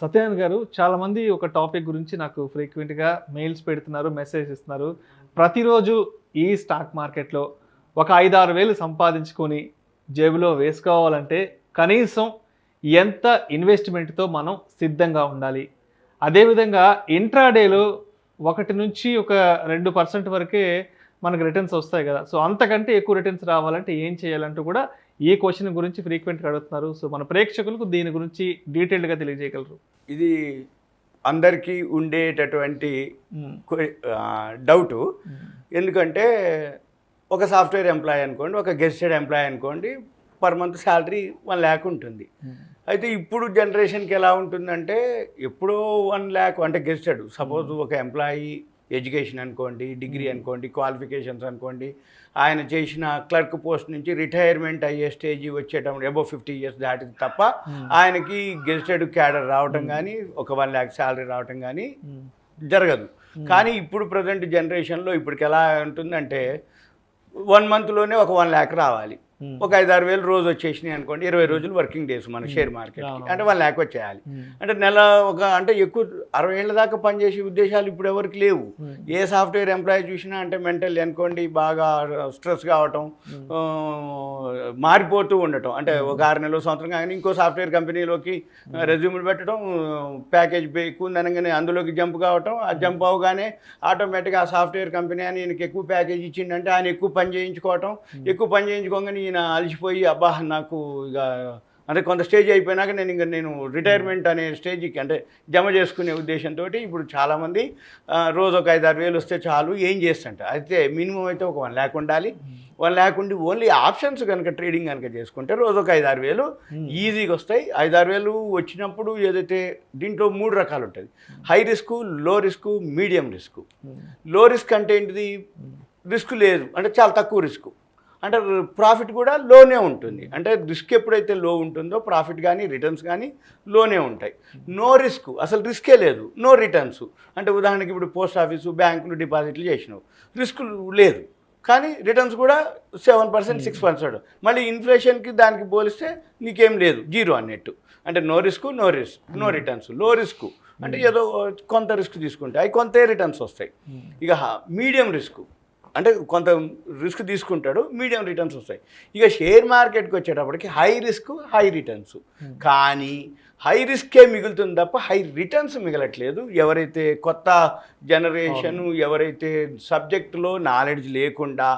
సత్యనారాయణ గారు, చాలామంది ఒక టాపిక్ గురించి నాకు ఫ్రీక్వెంట్గా మెయిల్స్ పెడుతున్నారు, మెసేజ్ ఇస్తున్నారు. ప్రతిరోజు ఈ స్టాక్ మార్కెట్లో ఒక 5-6 వేలు సంపాదించుకొని జేబులో వేసుకోవాలంటే కనీసం ఎంత ఇన్వెస్ట్మెంట్తో మనం సిద్ధంగా ఉండాలి? అదేవిధంగా ఇంట్రాడేలో 1-2% వరకే మనకు రిటర్న్స్ వస్తాయి కదా. సో అంతకంటే ఎక్కువ రిటర్న్స్ రావాలంటే ఏం చేయాలంటూ కూడా ఈ క్వశ్చన్ గురించి ఫ్రీక్వెంట్గా అడుగుతున్నారు. సో మన ప్రేక్షకులకు దీని గురించి డీటెయిల్డ్గా తెలియజేయగలరు? ఇది అందరికీ ఉండేటటువంటి డౌటు. ఎందుకంటే ఒక సాఫ్ట్వేర్ ఎంప్లాయీ అనుకోండి, ఒక గెస్టెడ్ ఎంప్లాయీ అనుకోండి, పర్ మంత్ శాలరీ 1 lakh ఉంటుంది. అయితే ఇప్పుడు జనరేషన్కి ఎలా ఉంటుందంటే ఎప్పుడో 1 lakh అంటే గెస్టెడ్, సపోజ్ ఒక ఎంప్లాయీ ఎడ్యుకేషన్ అనుకోండి, డిగ్రీ అనుకోండి, క్వాలిఫికేషన్స్ అనుకోండి, ఆయన చేసిన క్లర్క్ పోస్ట్ నుంచి రిటైర్మెంట్ అయ్యే స్టేజ్ వచ్చేటప్పుడు అబౌవ్ 50 years దాటిది తప్ప ఆయనకి గెస్టెడ్ క్యాడర్ రావటం కానీ ఒక 1 lakh శాలరీ రావటం కానీ జరగదు. కానీ ఇప్పుడు ప్రజెంట్ జనరేషన్లో ఇప్పటికి ఎలా ఉంటుందంటే 1 monthలోనే ఒక 1 lakh రావాలి. ఒక 5-6 వేలు రోజు వచ్చేసినాయి అనుకోండి, 20 రోజులు వర్కింగ్ డేస్ మన షేర్ మార్కెట్కి, అంటే 1 lakh వచ్చేయాలి. అంటే నెల అంటే ఎక్కువ 60 ఏళ్ళ దాకా పనిచేసే ఉద్దేశాలు ఇప్పుడు ఎవరికి లేవు. ఏ సాఫ్ట్వేర్ ఎంప్లాయీ చూసినా అంటే మెంటల్ అనుకోండి బాగా స్ట్రెస్ కావటం, మారిపోతూ ఉండటం. అంటే ఒక 6 నెలలు సంవత్సరం కానీ ఇంకో సాఫ్ట్వేర్ కంపెనీలోకి రెజ్యూమ్లు పెట్టడం, ప్యాకేజ్ ఎక్కువ అనగానే అందులోకి జంప్ కావటం, ఆ జంప్ అవగానే ఆటోమేటిక్గా ఆ సాఫ్ట్వేర్ కంపెనీ అని ఈయనకి ఎక్కువ ప్యాకేజ్ ఇచ్చిందంటే ఆయన ఎక్కువ పని చేయించుకోవటం, ఎక్కువ పని చేయించుకోగానే ఈయన అలసిపోయి అబ్బా నాకు ఇక అంటే కొంత స్టేజ్ అయిపోయినాక నేను రిటైర్మెంట్ అనే స్టేజ్కి అంటే జమ చేసుకునే ఉద్దేశంతో ఇప్పుడు చాలామంది రోజు ఒక 5-6 వేలు వస్తే చాలు ఏం చేస్తుంట. అయితే మినిమం అయితే ఒక 1 lakh ఉండాలి. 1 lakh ఉండి ఓన్లీ ఆప్షన్స్ కనుక ట్రేడింగ్ కనుక చేసుకుంటే రోజు ఒక 5-6 వేలు ఈజీగా వస్తాయి. 5-6 వేలు వచ్చినప్పుడు ఏదైతే దీంట్లో 3 రకాలు ఉంటుంది: హై రిస్క్, లో రిస్క్, మీడియం రిస్క్. లో రిస్క్ అంటే ఏంటిది? రిస్క్ లేదు అంటే చాలా తక్కువ రిస్క్, అంటే ప్రాఫిట్ కూడా లోనే ఉంటుంది. అంటే రిస్క్ ఎప్పుడైతే లో ఉంటుందో ప్రాఫిట్ కానీ రిటర్న్స్ కానీ లోనే ఉంటాయి. నో రిస్క్, అసలు రిస్కే లేదు, నో రిటర్న్స్. అంటే ఉదాహరణకి ఇప్పుడు పోస్ట్ ఆఫీసు, బ్యాంకులు డిపాజిట్లు చేసినావు, రిస్క్ లేదు కానీ రిటర్న్స్ కూడా 7%, 6%. మళ్ళీ ఇన్ఫ్లేషన్కి దానికి పోలిస్తే నీకేం లేదు, జీరో అన్నట్టు. అంటే నో రిస్క్, నో రిటర్న్స్. లో రిస్క్ అంటే ఏదో కొంత రిస్క్ తీసుకుంటే అవి కొంత రిటర్న్స్ వస్తాయి. ఇక మీడియం రిస్క్ అంటే కొంత రిస్క్ తీసుకుంటాడు, మీడియం రిటర్న్స్ వస్తాయి. ఇక షేర్ మార్కెట్కి వచ్చేటప్పటికి హై రిస్క్, హై రిటర్న్స్. కానీ హై రిస్కే మిగులుతుంది తప్ప హై రిటర్న్స్ మిగలట్లేదు. ఎవరైతే కొత్త జనరేషను, ఎవరైతే సబ్జెక్టులో నాలెడ్జ్ లేకుండా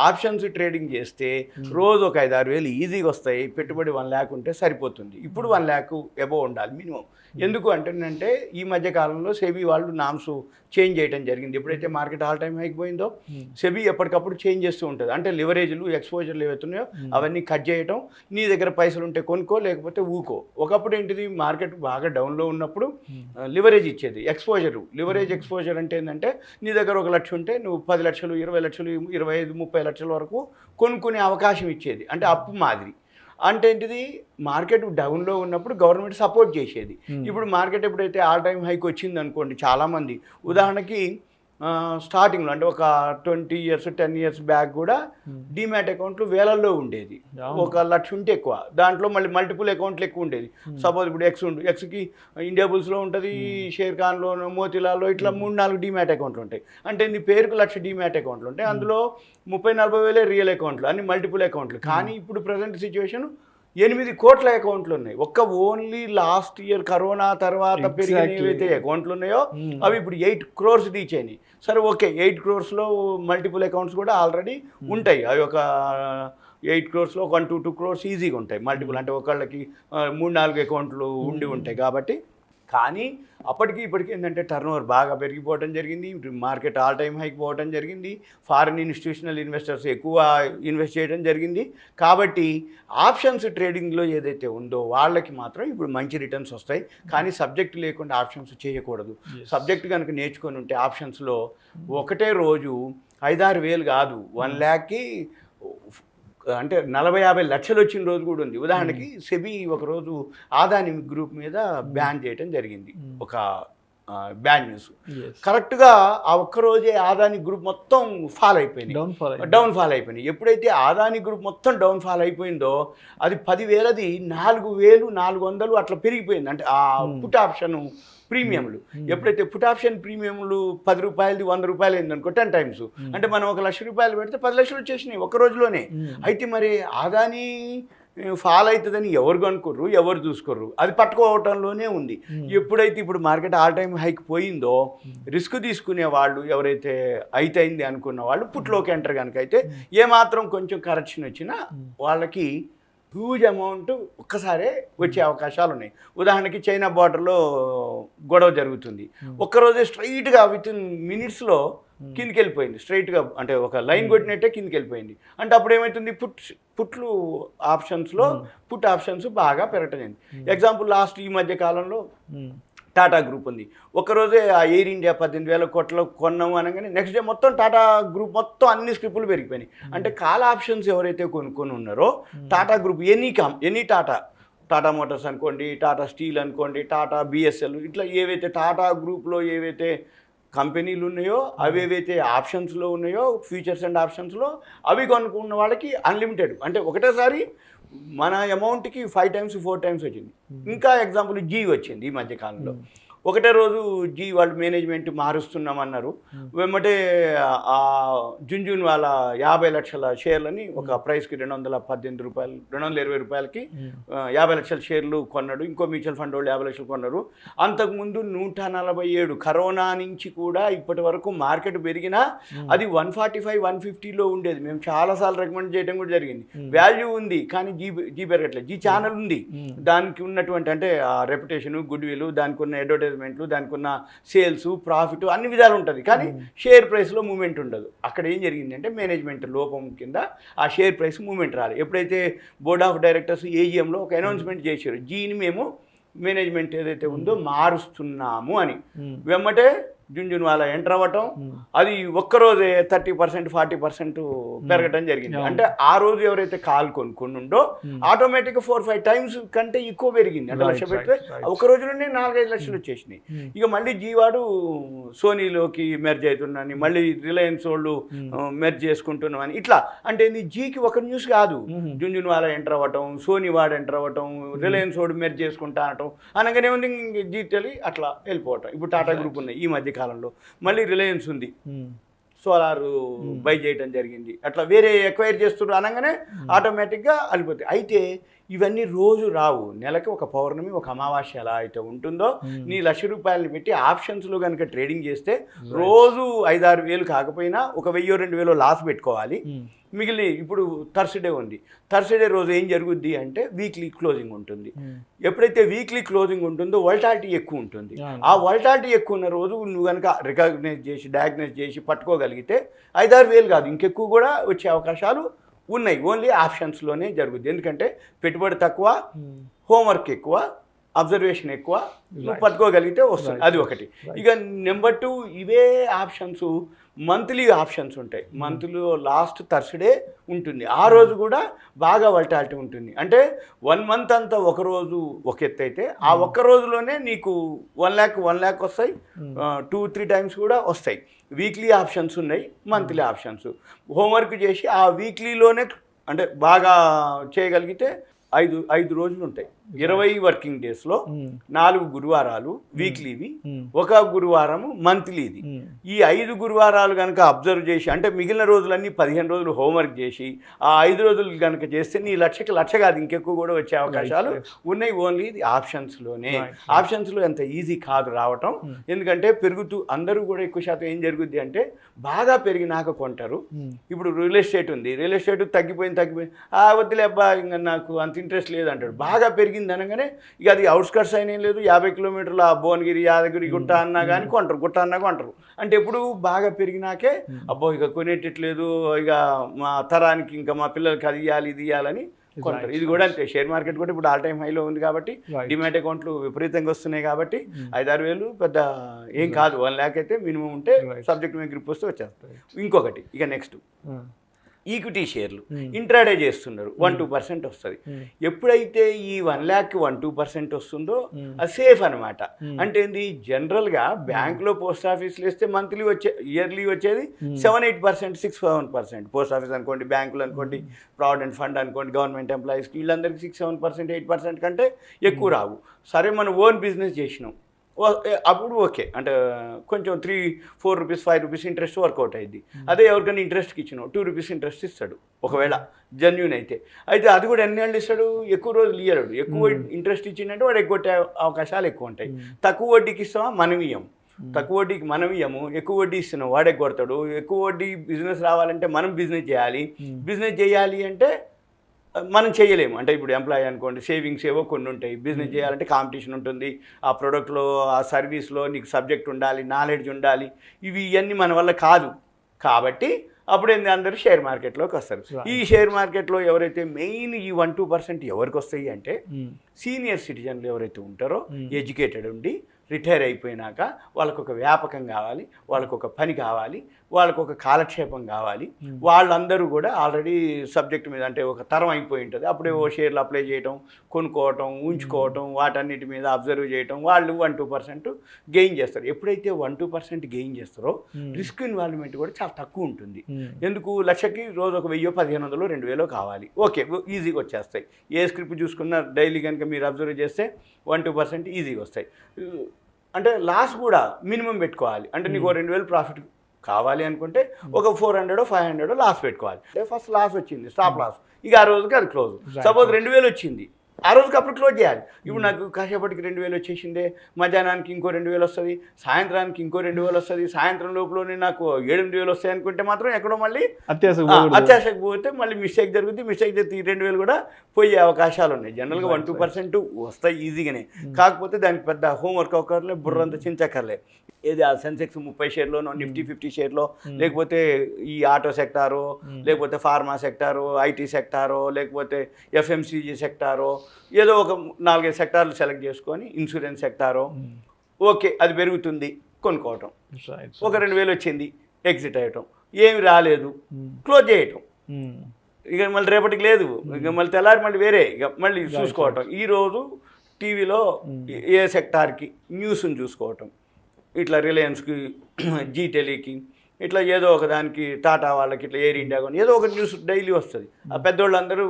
ఆప్షన్స్ ట్రేడింగ్ చేస్తే రోజు ఒక 5-6 వేలు ఈజీగా వస్తాయి. పెట్టుబడి 1 lakh ఉంటే సరిపోతుంది. ఇప్పుడు 1 lakh అబోవ్ ఉండాలి మినిమం. ఎందుకు అంటేనంటే ఈ మధ్య కాలంలో సెబీ వాళ్ళు నామ్స్ చేంజ్ చేయడం జరిగింది. ఎప్పుడైతే మార్కెట్ ఆల్ టైమ్ హైక్ పోయిందో సెబీ ఎప్పటికప్పుడు చేంజ్ చేస్తూ ఉంటుంది. అంటే లివరేజ్లు, ఎక్స్పోజర్లు ఏవైతున్నాయో అవన్నీ కట్ చేయటం, నీ దగ్గర పైసలు ఉంటే కొనుక్కో లేకపోతే ఊకో. ఒకప్పుడు ఏంటిది, మార్కెట్ బాగా డౌన్లో ఉన్నప్పుడు లివరేజ్ ఇచ్చేది, లివరేజ్ ఎక్స్పోజర్ అంటే ఏంటంటే నీ దగ్గర 1 లక్ష ఉంటే నువ్వు 10 లక్షలు, 20 లక్షలు, 25-30 లక్షల వరకు కొనుక్కునే అవకాశం ఇచ్చేది. అంటే అప్పు మాదిరి. అంటే ఏంటిది, మార్కెట్ డౌన్లో ఉన్నప్పుడు గవర్నమెంట్ సపోర్ట్ చేసేది. ఇప్పుడు మార్కెట్ ఎప్పుడైతే ఆల్ టైమ్ హైక్ వచ్చింది అనుకోండి, చాలామంది ఉదాహరణకి స్టార్టింగ్లో అంటే ఒక 20 years 10 years బ్యాక్ కూడా డీమ్యాట్ అకౌంట్లు వేలల్లో ఉండేది. 1 లక్ష ఉంటే ఎక్కువ, దాంట్లో మళ్ళీ మల్టిపుల్ అకౌంట్లు ఎక్కువ ఉండేది. సపోజ్ ఇప్పుడు ఎక్స్కి ఇండియా బుల్స్లో ఉంటుంది, షేర్ ఖాన్లో, మోతీలాల్లో ఇట్లా 3-4 డీమ్యాట్ అకౌంట్లు ఉంటాయి. అంటే నీ పేరుకు 1 లక్ష డీమ్యాట్ అకౌంట్లు ఉంటాయి, అందులో 30-40 వేలే రియల్ అకౌంట్లు, అన్ని మల్టిపుల్ అకౌంట్లు. కానీ ఇప్పుడు ప్రజెంట్ సిచ్యువేషన్ 8 కోట్ల అకౌంట్లు ఉన్నాయి. ఓన్లీ లాస్ట్ ఇయర్ కరోనా తర్వాత పెరిగిన ఏవైతే అకౌంట్లు ఉన్నాయో అవి ఇప్పుడు 8 crores రీచ్ అయినాయి. సరే ఓకే, 8 crores మల్టిపుల్ అకౌంట్స్ కూడా ఆల్రెడీ ఉంటాయి. అవి ఒక 8 crores 1-2 crores ఈజీగా ఉంటాయి మల్టిపుల్. అంటే ఒకళ్ళకి 3-4 అకౌంట్లు ఉండి ఉంటాయి కాబట్టి. కానీ అప్పటికి ఇప్పటికీ ఏంటంటే టర్నోవర్ బాగా పెరిగిపోవడం జరిగింది, మార్కెట్ ఆల్ టైమ్ హైక్ పోవడం జరిగింది, ఫారిన్ ఇన్స్టిట్యూషనల్ ఇన్వెస్టర్స్ ఎక్కువ ఇన్వెస్ట్ చేయడం జరిగింది. కాబట్టి ఆప్షన్స్ ట్రేడింగ్లో ఏదైతే ఉందో వాళ్ళకి మాత్రం ఇప్పుడు మంచి రిటర్న్స్ వస్తాయి. కానీ సబ్జెక్ట్ లేకుండా ఆప్షన్స్ చేయకూడదు. సబ్జెక్ట్ కనుక నేర్చుకొని ఉంటే ఆప్షన్స్లో ఒకటే రోజు 5-6 వేలు కాదు, 1 lakh అంటే 40-50 లక్షలు వచ్చిన రోజు కూడా ఉంది. ఉదాహరణకి సెబీ ఒకరోజు ఆదాని గ్రూప్ మీద బ్యాన్ చేయడం జరిగింది. ఒక బ్యాడ్ న్యూస్. కరెక్ట్గా ఆ ఒక్కరోజే అదానీ గ్రూప్ మొత్తం ఫాల్ అయిపోయింది, డౌన్ ఫాల్ అయిపోయింది. ఎప్పుడైతే అదానీ గ్రూప్ మొత్తం డౌన్ ఫాల్ అయిపోయిందో అది 10,000ది 4,400 అట్లా పెరిగిపోయింది. అంటే ఆ పుట్ ఆప్షన్ ప్రీమియంలు ఎప్పుడైతే పుట్ ఆప్షన్ ప్రీమియంలు 10 రూపాయలది 100 రూపాయలు అయిందనుకో 10 టైమ్స్, అంటే మనం 1 లక్ష రూపాయలు పెడితే 10 లక్షలు వచ్చేసినాయి ఒక్క రోజులోనే. అయితే మరి అదానీ ఫాల్ అవుతుందని ఎవరు కనుక్కోర్రు, ఎవరు చూసుకోర్రు, అది పట్టుకోవటంలోనే ఉంది. ఎప్పుడైతే ఇప్పుడు మార్కెట్ ఆల్ టైమ్ హైక్ పోయిందో రిస్క్ తీసుకునే వాళ్ళు ఎవరైతే అయింది అనుకున్న వాళ్ళు పుట్లోకి ఎంటర్ కనుక అయితే ఏమాత్రం కొంచెం కరెక్షన్ వచ్చినా వాళ్ళకి హ్యూజ్ అమౌంట్ ఒక్కసారే వచ్చే అవకాశాలు ఉన్నాయి. ఉదాహరణకి చైనా బార్డర్లో గొడవ జరుగుతుంది, ఒక్కరోజే స్ట్రైట్గా విత్ ఇన్ మినిట్స్లో కిందికి వెళ్ళిపోయింది, స్ట్రైట్గా అంటే ఒక లైన్ కొట్టినట్టే కిందికి వెళ్ళిపోయింది. అంటే అప్పుడు ఏమవుతుంది, పుట్లు ఆప్షన్స్లో పుట్ ఆప్షన్స్ బాగా పెరగటం. ఎగ్జాంపుల్ లాస్ట్ ఈ మధ్య కాలంలో టాటా గ్రూప్ ఉంది, ఒక్కరోజే ఆ ఎయిర్ ఇండియా 18,000 కోట్లు కొన్నాము అనగానే నెక్స్ట్ డే మొత్తం టాటా గ్రూప్ మొత్తం అన్ని స్క్రిప్లు పెరిగిపోయినాయి. అంటే కాల్ ఆప్షన్స్ ఎవరైతే కొనుక్కొని ఉన్నారో Tata group any Tata Motors అనుకోండి, టాటా స్టీల్ అనుకోండి, టాటా బిఎస్ఎల్, ఇట్లా ఏవైతే టాటా గ్రూప్లో ఏవైతే కంపెనీలు ఉన్నాయో అవేవైతే ఆప్షన్స్లో ఉన్నాయో ఫ్యూచర్స్ అండ్ ఆప్షన్స్లో అవి కొనుక్కున్న వాళ్ళకి అన్లిమిటెడ్, అంటే ఒకటేసారి మన అమౌంట్కి 5 times 4 times వచ్చింది. ఇంకా ఎగ్జాంపుల్ జీ వచ్చింది ఈ మధ్యకాలంలో, ఒకటే రోజు జీ వాళ్ళు మేనేజ్మెంట్ మారుస్తున్నామన్నారు, వెంబటే ఆ జున్జున్ వాళ్ళ 50 లక్షల షేర్లని ఒక ప్రైస్కి 218 రూపాయలు 220 రూపాయలకి 50 లక్షల షేర్లు కొన్నాడు. ఇంకో మ్యూచువల్ ఫండ్ వాళ్ళు 50 లక్షలు కొన్నారు. అంతకుముందు 147 కరోనా నుంచి కూడా ఇప్పటి వరకు మార్కెట్ పెరిగినా అది 145 150లో ఉండేది. మేము చాలాసార్లు రికమెండ్ చేయడం కూడా జరిగింది. వాల్యూ ఉంది కానీ జీ పెరగట్లేదు. జీ ఛానల్ ఉంది, దానికి ఉన్నటువంటి అంటే ఆ రెప్యుటేషన్, గుడ్ విల్, దానికి ఉన్న అడ్వర్టైజ్మెంట్లు, దానికి ఉన్న సేల్స్, ప్రాఫిట్ అన్ని విధాలు ఉంటుంది, కానీ షేర్ ప్రైస్లో మూమెంట్ ఉండదు. అక్కడ ఏం జరిగిందంటే మేనేజ్మెంట్ లోపం కింద ఆ షేర్ ప్రైస్ మూమెంట్ రాలేదు. ఎప్పుడైతే బోర్డ్ ఆఫ్ డైరెక్టర్స్ ఏజిఎంలో ఒక అనౌన్స్మెంట్ చేశారు, జీని మేము మేనేజ్మెంట్ ఏదైతే ఉందో మారుస్తున్నాము అని, వెమ్మటే జున్జున్వాలా ఎంటర్ అవ్వటం, అది ఒక్కరోజే 30% 40% పెరగటం జరిగింది. అంటే ఆ రోజు ఎవరైతే కాల్ కొనుక్కొని ఉండో ఆటోమేటిక్గా 4-5 times కంటే ఎక్కువ పెరిగింది. అంటే లక్ష పెడితే ఒక రోజులోనే 4-5 లక్షలు వచ్చేసినాయి. ఇక మళ్ళీ జీవాడు సోనీలోకి మెర్జ్ అవుతున్నాను, మళ్ళీ రిలయన్స్ వాళ్ళు మెర్జ్ చేసుకుంటున్నాం అని, ఇట్లా అంటే జీకి ఒక న్యూస్ కాదు, జున్జున్వాలా ఎంటర్ అవ్వటం, సోనీ వాడు ఎంటర్ అవ్వటం, రిలయన్స్ వాడు మెర్జ్ చేసుకుంటా అనటం అనగానే ఉంది జీ టెలి అట్లా వెళ్ళిపోవటం. ఇప్పుడు టాటా గ్రూప్ ఉన్నాయి ఈ మధ్య కాలంలో, మళ్ళీ రిలయన్స్ ఉంది, సోలార్ బై చేయడం జరిగింది, అట్లా వేరే ఎక్వైర్ చేస్తున్నారు అనగానే ఆటోమేటిక్గా వెళ్ళిపోతాయి. అయితే ఇవన్నీ రోజు రావు, నెలకి ఒక పౌర్ణమి ఒక అమావాస్య ఎలా అయితే ఉంటుందో నీ 1,00,000 రూపాయలు పెట్టి ఆప్షన్స్లో కనుక ట్రేడింగ్ చేస్తే రోజు 5-6 వేలు కాకపోయినా 1,000-2,000 లాస్ పెట్టుకోవాలి. మిగిలి ఇప్పుడు థర్స్డే ఉంది, థర్స్డే రోజు ఏం జరుగుద్ది అంటే వీక్లీ క్లోజింగ్ ఉంటుంది. ఎప్పుడైతే వీక్లీ క్లోజింగ్ ఉంటుందో వోల్టాలిటీ ఎక్కువ ఉంటుంది. ఆ వోల్టాలిటీ ఎక్కువ ఉన్న రోజు నువ్వు కనుక రికగ్నైజ్ చేసి డయాగ్నైజ్ చేసి పట్టుకోగలిగితే 5-6 వేలు కాదు ఇంకెక్కువ కూడా వచ్చే అవకాశాలు ఉన్నాయి. ఓన్లీ ఆప్షన్స్లోనే జరుగుద్ది, ఎందుకంటే పెట్టుబడి తక్కువ, హోంవర్క్ ఎక్కువ, అబ్జర్వేషన్ ఎక్కువ, నువ్వు పట్టుకోగలిగితే వస్తుంది. అది ఒకటి. ఇక నెంబర్ 2 ఇవే ఆప్షన్స్ మంత్లీ ఆప్షన్స్ ఉంటాయి. మంత్లో లాస్ట్ థర్స్డే ఉంటుంది, ఆ రోజు కూడా బాగా వల్టాలిటీ ఉంటుంది. అంటే 1 month అంతా ఒకరోజు ఒక ఎత్తు అయితే ఆ ఒక్క రోజులోనే నీకు 1 lakh వస్తాయి, 2-3 times కూడా వస్తాయి. వీక్లీ ఆప్షన్స్ ఉన్నాయి, మంత్లీ ఆప్షన్స్. హోంవర్క్ చేసి ఆ వీక్లీలోనే అంటే బాగా చేయగలిగితే 5 రోజులు ఉంటాయి. 20 వర్కింగ్ డేస్లో 4 గురువారాలు వీక్లీవి, 1 గురువారము మంత్లీది. ఈ 5 గురువారాలు కనుక అబ్జర్వ్ చేసి అంటే మిగిలిన రోజులన్నీ 15 రోజులు హోంవర్క్ చేసి ఆ 5 రోజులు కనుక చేస్తే నీ లక్ష కాదు ఇంకెక్కువ కూడా వచ్చే అవకాశాలు ఉన్నాయి. ఓన్లీ ఇది ఆప్షన్స్లోనే. ఆప్షన్స్లో ఎంత ఈజీ కాదు రావటం, ఎందుకంటే పెరుగుతూ అందరూ కూడా ఎక్కువ శాతం ఏం జరుగుద్ది అంటే బాగా పెరిగినాక కొంటారు. ఇప్పుడు రియల్ ఎస్టేట్ ఉంది, రియల్ ఎస్టేట్ తగ్గిపోయింది వద్దులే అబ్బా ఇంకా నాకు అంత ఇంట్రెస్ట్ లేదు అంటాడు. బాగా పెరిగింది అనగానే ఇక అది అవుట్స్కట్స్ అయినా లేదు, 50 కిలోమీటర్ల భువనగిరి యాదగిరి గుట్ట అన్నా కానీ కొంటారు, గుట్ట అన్నా కొంటారు. అంటే ఎప్పుడు బాగా పెరిగినాకే అబ్బో ఇక కొనేటట్లేదు, ఇక మా తరానికి ఇంకా మా పిల్లలకి అది ఇవ్వాలి ఇది ఇవ్వాలని కొంటారు. ఇది కూడా అంతే, షేర్ మార్కెట్ కూడా ఇప్పుడు ఆల్ టైమ్ హైలో ఉంది కాబట్టి డిమాట్ అకౌంట్లు విపరీతంగా వస్తున్నాయి కాబట్టి 5-6 వేలు పెద్ద ఏం కాదు, 1 lakh అయితే మినిమం ఉంటే సబ్జెక్ట్ మీద గ్రిప్ వస్తే వచ్చేస్తారు. ఇంకొకటి ఇక నెక్స్ట్ ఈక్విటీ షేర్లు ఇంట్రాడే చేస్తున్నారు 1-2% వస్తుంది. ఎప్పుడైతే ఈ 1 lakh 1-2% వస్తుందో అది సేఫ్ అనమాట. అంటే ఏంది, జనరల్గా బ్యాంకులో పోస్ట్ ఆఫీస్లో వేస్తే మంత్లీ ఇయర్లీ వచ్చేది 7-8%, 6-7%. పోస్ట్ ఆఫీస్ అనుకోండి, బ్యాంకులు అనుకోండి, ప్రావిడెంట్ ఫండ్ అనుకోండి, గవర్నమెంట్ ఎంప్లాయీస్కి వీళ్ళందరికీ 6-7%, 8% కంటే ఎక్కువ రావు. సరే మనం ఓన్ బిజినెస్ చేసినాం అప్పుడు ఓకే, అంటే కొంచెం 3-4 రూపీస్ 5 రూపీస్ ఇంట్రెస్ట్ వర్కౌట్ అయింది. అదే ఎవరికైనా ఇంట్రెస్ట్కి ఇచ్చినావు 2 రూపీస్ ఇంట్రెస్ట్ ఇస్తాడు ఒకవేళ జెన్యూన్ అయితే. అది కూడా ఎన్ని ఏళ్ళు ఇస్తాడు, ఎక్కువ రోజులు ఇయ్యడు. ఎక్కువ ఇంట్రెస్ట్ ఇచ్చిందంటే వాడు ఎగ్గొట్టే అవకాశాలు ఎక్కువ ఉంటాయి. తక్కువ వడ్డీకి ఇస్తామా మనం ఇయ్యం, తక్కువ వడ్డీకి మనం ఇయ్యము, ఎక్కువ వడ్డీ ఇస్తున్నాం వాడే కొడతాడు. ఎక్కువ వడ్డీ బిజినెస్ రావాలంటే మనం బిజినెస్ చేయాలి అంటే మనం చేయలేము. అంటే ఇప్పుడు ఎంప్లాయీ అనుకోండి, సేవింగ్స్ ఏవో కొన్ని ఉంటాయి. బిజినెస్ చేయాలంటే కాంపిటీషన్ ఉంటుంది, ఆ ప్రోడక్ట్లో ఆ సర్వీస్లో నీకు సబ్జెక్ట్ ఉండాలి, నాలెడ్జ్ ఉండాలి, ఇవన్నీ మన వల్ల కాదు. కాబట్టి అప్పుడు ఏంది, అందరూ షేర్ మార్కెట్లోకి వస్తారు. ఈ షేర్ మార్కెట్లో ఎవరైతే మెయిన్ ఈ 1-2% ఎవరికి వస్తాయి అంటే సీనియర్ సిటిజన్లు ఎవరైతే ఉంటారో, ఎడ్యుకేటెడ్ ఉండి రిటైర్ అయిపోయినాక వాళ్ళకు ఒక వ్యాపకం కావాలి, వాళ్ళకు ఒక పని కావాలి, వాళ్ళకు ఒక కాలక్షేపం కావాలి. వాళ్ళందరూ కూడా ఆల్రెడీ సబ్జెక్ట్ మీద అంటే ఒక తరం అయిపోయి ఉంటుంది. అప్పుడే ఓ షేర్లు అప్లై చేయటం, కొనుక్కోవటం, ఉంచుకోవటం, వాటన్నిటి మీద అబ్జర్వ్ చేయటం, వాళ్ళు 1-2% గెయిన్ చేస్తారు. ఎప్పుడైతే 1-2% గెయిన్ చేస్తారో రిస్క్ ఇన్వాల్వ్మెంట్ కూడా చాలా తక్కువ ఉంటుంది. ఎందుకు, లక్షకి రోజు ఒక 1000, 1500, 2000 కావాలి, ఓకే ఈజీగా వచ్చేస్తాయి. ఏ స్క్రిప్ట్ చూసుకున్నా డైలీ కనుక మీరు అబ్జర్వ్ చేస్తే 1-2% ఈజీగా వస్తాయి. అంటే లాస్ కూడా మినిమం పెట్టుకోవాలి. అంటే నీకు 2000 ప్రాఫిట్ కావాలి అనుకుంటే ఒక 400, 500 లాస్ పెట్టుకోవాలి. ఫస్ట్ లాస్ వచ్చింది, స్టాప్ లాస్, ఇక ఆ రోజుకి అది క్లోజ్. సపోజ్ 2000 వచ్చింది, ఆ రోజుకి అప్పుడు క్లోజ్ చేయాలి. ఇప్పుడు నాకు కాసేపటికి 2000 వచ్చేసిందే, మధ్యాహ్నానికి ఇంకో 2000 వస్తుంది, సాయంత్రానికి ఇంకో 2000 వస్తుంది, సాయంత్రం లోపలనే నాకు 7-8 వస్తాయి అనుకుంటే మాత్రం ఎక్కడో మళ్ళీ అత్యాశకు పోతే మళ్ళీ మిస్టేక్ జరుగుతుంది. మిస్టేక్ జరిగితే ఈ 2000 కూడా పోయే అవకాశాలు ఉన్నాయి. జనరల్గా 1-2% వస్తాయి ఈజీగానే. కాకపోతే దానికి పెద్ద హోంవర్క్ అవ్వకర్లే, బుర్రంతా చించక్కర్లే. ఏది ఆ సెన్సెక్స్ 30 షేర్లోనో, నిఫ్టీ 50 షేర్లో, లేకపోతే ఈ ఆటో సెక్టారో, లేకపోతే ఫార్మా సెక్టారో, ఐటీ సెక్టారో, లేకపోతే ఎఫ్ఎంసీజీ సెక్టారో, ఏదో ఒక 4-5 సెక్టార్లు సెలెక్ట్ చేసుకొని, ఇన్సూరెన్స్ సెక్టారో, ఓకే అది పెరుగుతుంది కొనుక్కోవటం, ఒక 2000 వచ్చింది ఎగ్జిట్ అయ్యటం, ఏమి రాలేదు క్లోజ్ చేయటం, ఇక మళ్ళీ రేపటికి లేదు, ఇక మళ్ళీ తెల్లారి మళ్ళీ వేరే, ఇక మళ్ళీ చూసుకోవటం. ఈరోజు టీవీలో ఏ సెక్టార్కి న్యూస్ని చూసుకోవటం, ఇట్లా రిలయన్స్కి, జీ టెలీకి, ఇట్లా ఏదో ఒక దానికి, టాటా వాళ్ళకి, ఇట్లా ఎయిర్ ఇండియా కొని ఏదో ఒక న్యూస్ డైలీ వస్తుంది. ఆ పెద్దోళ్ళందరూ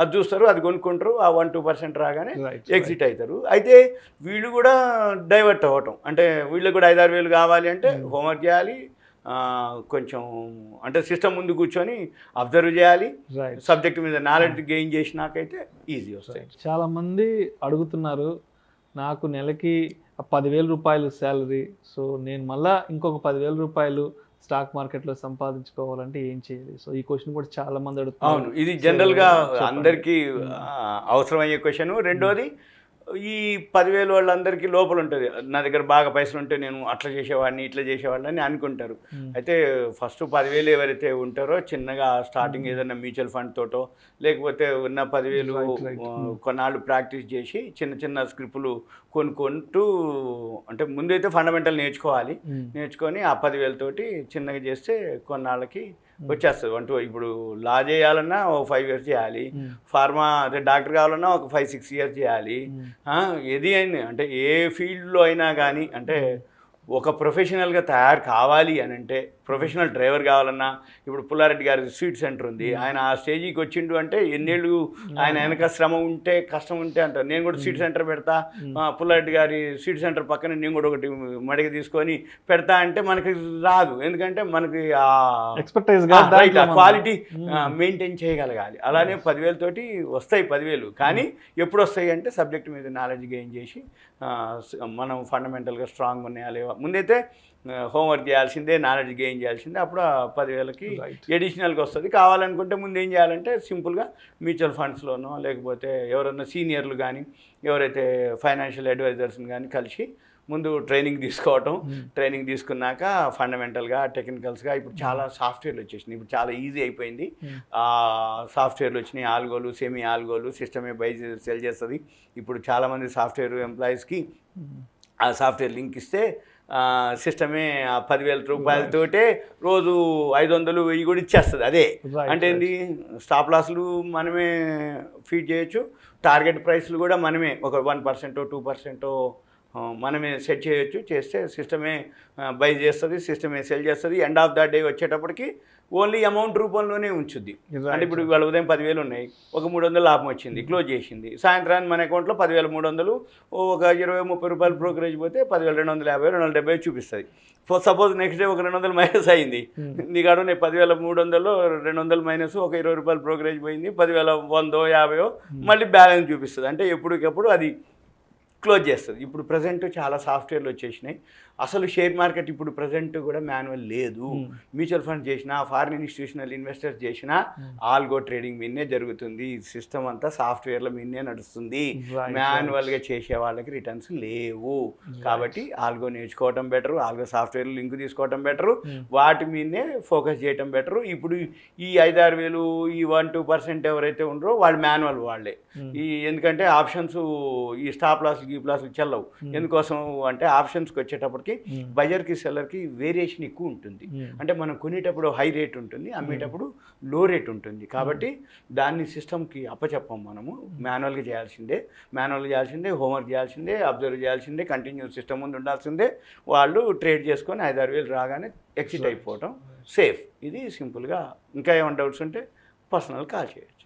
అది చూస్తారు, అది కొనుక్కుంటారు. ఆ 1-2% రాగానే ఎగ్జిట్ అవుతారు. అయితే వీళ్ళు కూడా డైవర్ట్ అవ్వటం, అంటే వీళ్ళకి కూడా 5-6 వేలు కావాలి అంటే హోంవర్క్ చేయాలి, కొంచెం అంటే సిస్టమ్ ముందు కూర్చొని అబ్జర్వ్ చేయాలి, సబ్జెక్ట్ మీద నాలెడ్జ్ గెయిన్ చేసినాకైతే ఈజీ వస్తాయి. చాలామంది అడుగుతున్నారు, నాకు నెలకి 10,000 రూపాయలు శాలరీ, సో నేను మళ్ళీ ఇంకొక 10,000 రూపాయలు స్టాక్ మార్కెట్లో సంపాదించుకోవాలంటే ఏం చేయాలి? సో ఈ క్వశ్చన్ కూడా చాలా మంది అడుగుతున్నారు. అవును, ఇది జనరల్గా అందరికీ అవసరమయ్యే క్వశ్చన్. రెండోది, ఈ 10,000 వాళ్ళందరికీ లోపల ఉంటుంది, నా దగ్గర బాగా పైసలు ఉంటే నేను అట్లా చేసేవాడిని, ఇట్లా చేసేవాడిని అని అనుకుంటారు. అయితే ఫస్ట్ 10,000 ఎవరైతే ఉంటారో చిన్నగా స్టార్టింగ్ ఏదైనా మ్యూచువల్ ఫండ్ తోటో, లేకపోతే ఉన్న 10,000 కొన్నాళ్ళు ప్రాక్టీస్ చేసి చిన్న చిన్న స్క్రిప్టులు కొనుక్కుంటూ, అంటే ముందైతే ఫండమెంటల్ నేర్చుకొని ఆ 10,000 తోటి చిన్నగా చేస్తే కొన్నాళ్ళకి వచ్చేస్తుంది. ఇప్పుడు లా చేయాలన్నా ఒక 5 years చేయాలి, ఫార్మా అదే డాక్టర్ కావాలన్నా ఒక 5-6 years చేయాలి. ఏది అయినా అంటే ఏ ఫీల్డ్లో అయినా కానీ, అంటే ఒక ప్రొఫెషనల్గా తయారు కావాలి అని అంటే, ప్రొఫెషనల్ డ్రైవర్ కావాలన్నా, ఇప్పుడు పుల్లారెడ్డి గారి స్వీట్ సెంటర్ ఉంది, ఆయన ఆ స్టేజీకి వచ్చిండు అంటే ఎన్నేళ్ళు ఆయన వెనక శ్రమ ఉంటే, కష్టం ఉంటే అంటారు. నేను కూడా స్వీట్ సెంటర్ పెడతా, పుల్లారెడ్డి గారి స్వీట్ సెంటర్ పక్కన నేను కూడా ఒకటి మడిగ తీసుకొని పెడతా అంటే మనకి రాదు. ఎందుకంటే మనకి క్వాలిటీ మెయింటైన్ చేయగలగాలి. అలానే 10,000 తోటి వస్తాయి 10,000, కానీ ఎప్పుడు వస్తాయి అంటే సబ్జెక్ట్ మీద నాలెడ్జ్ గెయిన్ చేసి మనం ఫండమెంటల్గా స్ట్రాంగ్ ఉన్నాయా లేవా, ముందైతే హోంవర్క్ చేయాల్సిందే, నాలెడ్జ్ గెయిన్ చేయాల్సిందే, అప్పుడు ఆ 10,000కి ఎడిషనల్గా వస్తుంది. కావాలనుకుంటే ముందు ఏం చేయాలంటే సింపుల్గా మ్యూచువల్ ఫండ్స్లోనో, లేకపోతే ఎవరైనా సీనియర్లు కానీ, ఎవరైతే ఫైనాన్షియల్ అడ్వైజర్స్ని కానీ కలిసి ముందు ట్రైనింగ్ తీసుకోవటం, ట్రైనింగ్ తీసుకున్నాక ఫండమెంటల్గా, టెక్నికల్స్గా ఇప్పుడు చాలా సాఫ్ట్వేర్లు వచ్చేసినాయి. ఇప్పుడు చాలా ఈజీ అయిపోయింది. సాఫ్ట్వేర్లు వచ్చినాయి, ఆల్గోలు, సెమీ ఆల్గోలు, సిస్టమే బై సెల్ చేస్తుంది. ఇప్పుడు చాలామంది సాఫ్ట్వేర్ ఎంప్లాయీస్కి ఆ సాఫ్ట్వేర్ లింక్ ఇస్తే సిస్టమే 10,000 రూపాయలతోటే రోజు 500 1000 కూడా ఇచ్చేస్తుంది. అదే అంటే ఏంటి, స్టాప్ లాస్లు మనమే ఫీడ్ చేయొచ్చు, టార్గెట్ ప్రైస్లు కూడా మనమే ఒక 1% 2% మనమే సెట్ చేయొచ్చు. చేస్తే సిస్టమే బై చేస్తుంది, సిస్టమే సెల్ చేస్తుంది. ఎండ్ ఆఫ్ ద డే వచ్చేటప్పటికి ఓన్లీ అమౌంట్ రూపంలోనే ఉంచుద్ది. అంటే ఇప్పుడు ఇవాళ ఉదయం 10,000 ఉన్నాయి, ఒక 300 లాభం వచ్చింది, క్లోజ్ చేసింది. సాయంత్రాన్ని మన అకౌంట్లో 10,300, ఒక 20-30 రూపాయలు బ్రోకరేజ్ పోతే 10,250 270 చూపిస్తుంది. సపోజ్ నెక్స్ట్ డే ఒక 200 మైనస్ అయింది, నీకాడు నేను 10,300 200 మైనస్ ఒక 20 రూపాయలు బ్రోకరేజ్ పోయింది, 10,100 50 మళ్ళీ బ్యాలెన్స్ చూపిస్తుంది. అంటే ఎప్పటికప్పుడు అది క్లోజ్ చేస్తుంది. ఇప్పుడు ప్రజెంట్ చాలా సాఫ్ట్వేర్లు వచ్చేసినాయి. అసలు షేర్ మార్కెట్ ఇప్పుడు ప్రజెంట్ కూడా మాన్యువల్ లేదు. మ్యూచువల్ ఫండ్ చేసినా, ఫారిన్ ఇన్స్టిట్యూషనల్ ఇన్వెస్టర్స్ చేసినా ఆల్గో ట్రేడింగ్ మీదనే జరుగుతుంది. సిస్టమ్ అంతా సాఫ్ట్వేర్ల మీదనే నడుస్తుంది. మాన్యువల్గా చేసే వాళ్ళకి రిటర్న్స్ లేవు. కాబట్టి ఆల్గో నేర్చుకోవటం బెటరు, ఆల్గో సాఫ్ట్వేర్ లింక్ తీసుకోవటం బెటరు, వాటి మీదనే ఫోకస్ చేయటం బెటరు. ఇప్పుడు ఈ 5-6 వేలు ఈ 1-2% ఎవరైతే ఉండరో వాళ్ళు మాన్యువల్ వాళ్ళే. ఎందుకంటే ఆప్షన్స్ ఈ స్టాప్ లాస్ గీప్ లాస్ చెల్లవు. ఎందుకోసం అంటే ఆప్షన్స్కి వచ్చేటప్పటికి బయర్కి సెల్లర్కి వేరియేషన్ ఎక్కువ ఉంటుంది. అంటే మనం కొనేటప్పుడు హై రేట్ ఉంటుంది, అమ్మేటప్పుడు లో రేట్ ఉంటుంది. కాబట్టి దాన్ని సిస్టమ్కి అప్పచెప్పం. మనము మాన్యువల్గా చేయాల్సిందే, హోంవర్క్ చేయాల్సిందే, అబ్జర్వ్ చేయాల్సిందే, కంటిన్యూస్ సిస్టమ్ ముందు ఉండాల్సిందే. వాళ్ళు ట్రేడ్ చేసుకొని 5-6 వేలు రాగానే ఎగ్జిట్ అయిపోవటం సేఫ్. ఇది సింపుల్గా. ఇంకా ఏమైనా డౌట్స్ ఉంటే పర్సనల్ కాల్ చేయొచ్చు.